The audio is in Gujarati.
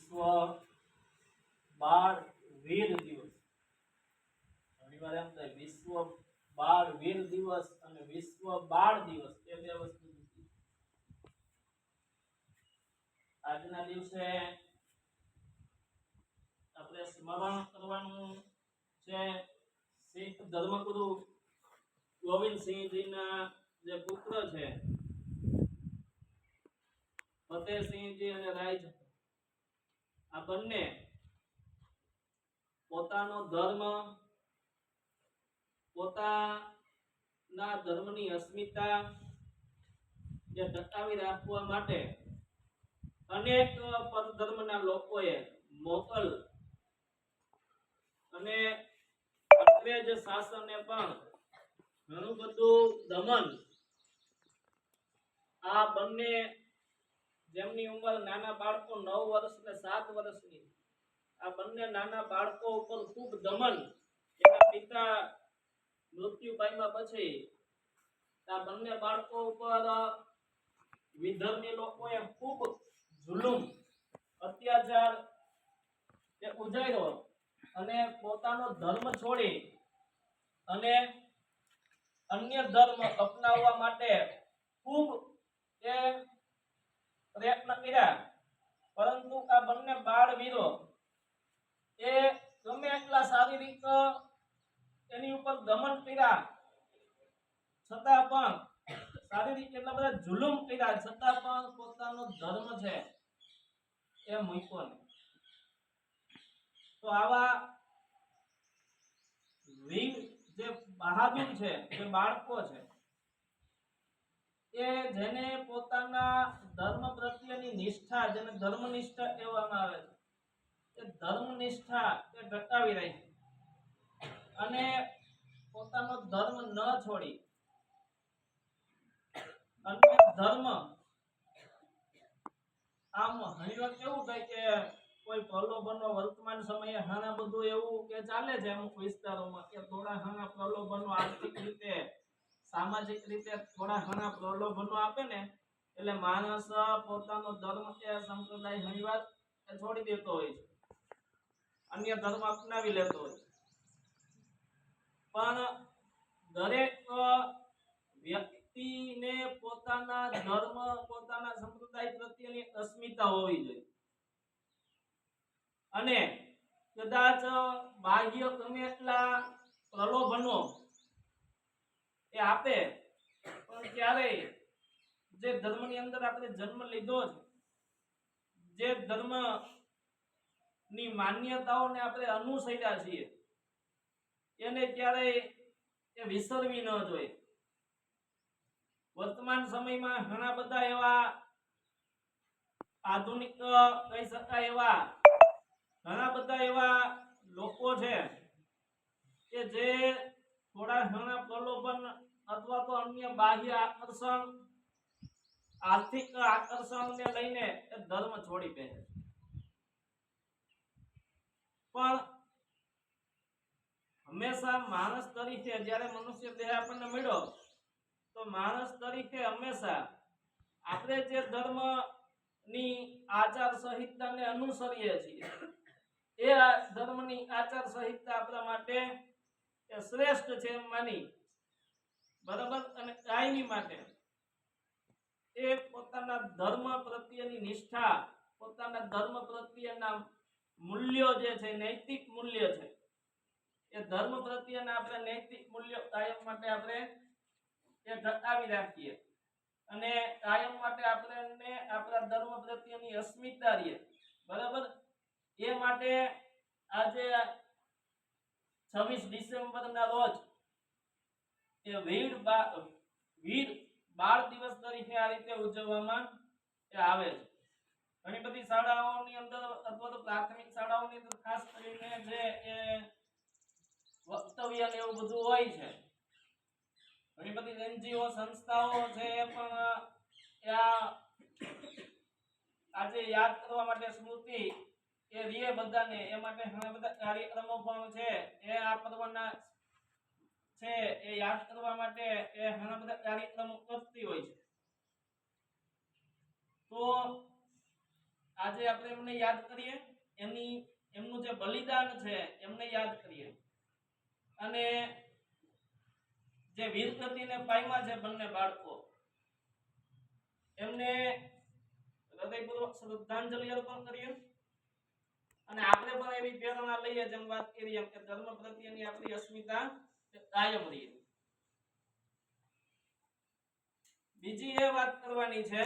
વિશ્વ બાળ વીર દિવસ. ઘણીવાર એમ થાય વિશ્વ બાળ વીર દિવસ અને વિશ્વ બાળ દિવસ એ બે વસ્તુ જુદી. આજના દિવસે આપણે સ્મરણ કરવાનું છે શીખ ધર્મગુરુ ગોવિંદસિંહજીના જે પુત્ર છે ફતેહસિંહજી અને રાય, આ બંને પોતાનો ધર્મ, પોતાના ધર્મની અસ્મિતા જે ટકાવી રાખવા માટે અનેક પરધર્મના લોકોએ મોગલ અને અંગ્રેજ શાસને પણ ઘણું બધું દમન, આ બંને જેમની ઉંમર નાના બાળકો 9 વર્ષ અને 7 વર્ષની, આ બંને નાના બાળકો ઉપર ખૂબ દમન, એના પિતા મૃત્યુ પામ્યા પછી આ બંને બાળકો ઉપર વિધર્મી લોકોએ ખૂબ જુલુમ, અત્યાચાર એ ઉજાર્યો અને પોતાનો ધર્મ છોડી અને અન્ય ધર્મ અપનાવવા માટે ખૂબ એ પ્રયત્ન કર્યા. પરંતુ આ બંને બાળવીરો એ ગમે એટલા શારીરિક એની ઉપર દમન કર્યા છતાં પણ, શારીરિક એટલા બધા જુલુમ કર્યા છતાં પણ પોતાનો ધર્મ છે એ મૂક્યો નહીં. તો આવા વીર જે બહાદુર છે, જે બાળકો છે, એ જેને પોતાના ધર્મ પ્રત્યેની નિષ્ઠા, જેને ધર્મનિષ્ઠા કહેવામાં આવે છે, એ ધર્મનિષ્ઠા એ ટકાવી રાખી અને પોતાનો ધર્મ ન છોડી અન્ય ધર્મ, આમ ઘણીવાર કેવું થાય કે કોઈ પ્રલોભનો વર્તમાન સમયે ઘણા બધું એવું કે ચાલે છે અમુક વિસ્તારોમાં કે થોડા ઘણા પ્રલોભનો આર્થિક રીતે, સામાજિક રીતે થોડા ઘણા પ્રલોભનો આપે ને એટલે માણસ પોતાનો ધર્મ કે સંપ્રદાય ઘણીવાર છોડી દેતો હોય છે, અન્ય ધર્મ અપનાવી લેતો હોય. પણ દરેક વ્યક્તિને પોતાના ધર્મ, પોતાના સંપ્રદાય પ્રત્યેની અસ્મિતા હોવી જોઈએ. અને કદાચ બાહ્ય ગમે એટલા પ્રલોભનો એ આપે પણ ક્યારેય જે ધર્મની અંદર આપણે જન્મ લીધો છે, જે ધર્મ ની માન્યતાઓને આપણે અનુસર્યા છીએ, એને ક્યારેય એ વિસરવી ન જોઈએ. વર્તમાન સમયમાં ઘણા બધા એવા આધુનિક કહી શકાય એવા ઘણા બધા એવા લોકો છે કે જે થોડા ઘણા પ્રલોભન અથવા તો અન્ય બાહ્ય આકર્ષણ, આર્થિક આકર્ષણને લઈને ધર્મ છોડી દે છે. પણ હંમેશા માણસ તરીકે જ્યારે મનુષ્ય દેહ આપણને મળ્યો તો માણસ તરીકે હંમેશા આપણે જે ધર્મ ની આચાર સંહિતાને અનુસરીએ છીએ એ ધર્મની આચાર સંહિતા આપણા માટે શ્રેષ્ઠ છે એમ માની, બરાબર, અને કાયમી માટે એ પોતાના ધર્મ પ્રત્યેની નિષ્ઠા, પોતાના ધર્મ પ્રત્યેના મૂલ્યો જે છે, નૈતિક મૂલ્ય છે, એ ધર્મ પ્રત્યેના આપણે નૈતિક મૂલ્યો કાયમ માટે આપણે એ ટકાવી રાખીએ અને કાયમ માટે આપણે આપણા ધર્મ પ્રત્યેની અસ્મિતા રહે, બરાબર. એ માટે આજે 26 ડિસેમ્બરના રોજ એ વીર બાળ દિવસ તરીકે આ રીતે ઉજવવામાં આવે છે. ઘણી બધી શાળાઓની અંદર અથવા તો પ્રાથમિક શાળાઓની અંદર ખાસ કરીને જે એ વક્તવ્ય ને એવું બધું હોય છે, ઘણી બધી એનજીઓ સંસ્થાઓ છે એ પણ આજે યાદ કરવા માટે સ્મૃતિ એ રીએ બધાને, એ માટે ઘણા બધા કાર્યક્રમો પણ છે એ આ પર્વના છે એ યાદ કરવા માટે એ ઘણા બધા કાર્યક્રમો કરતી હોય છે. તો આજે આપણે એમને યાદ કરીએ, એમનું જે બલિદાન છે એમને યાદ કરીએ, અને જે વીરગતિને પામ્યા છે બંને બાળકો, એમને હૃદયપૂર્વક શ્રદ્ધાંજલિ અર્પણ કરીએ. અને આપણે પણ એવી પ્રેરણા લઈએ, જેમ વાત કરી એમ કે ધર્મ પ્રત્યેની આપણી અસ્મિતા કાયમ રહે. બીજી એ વાત કરવાની છે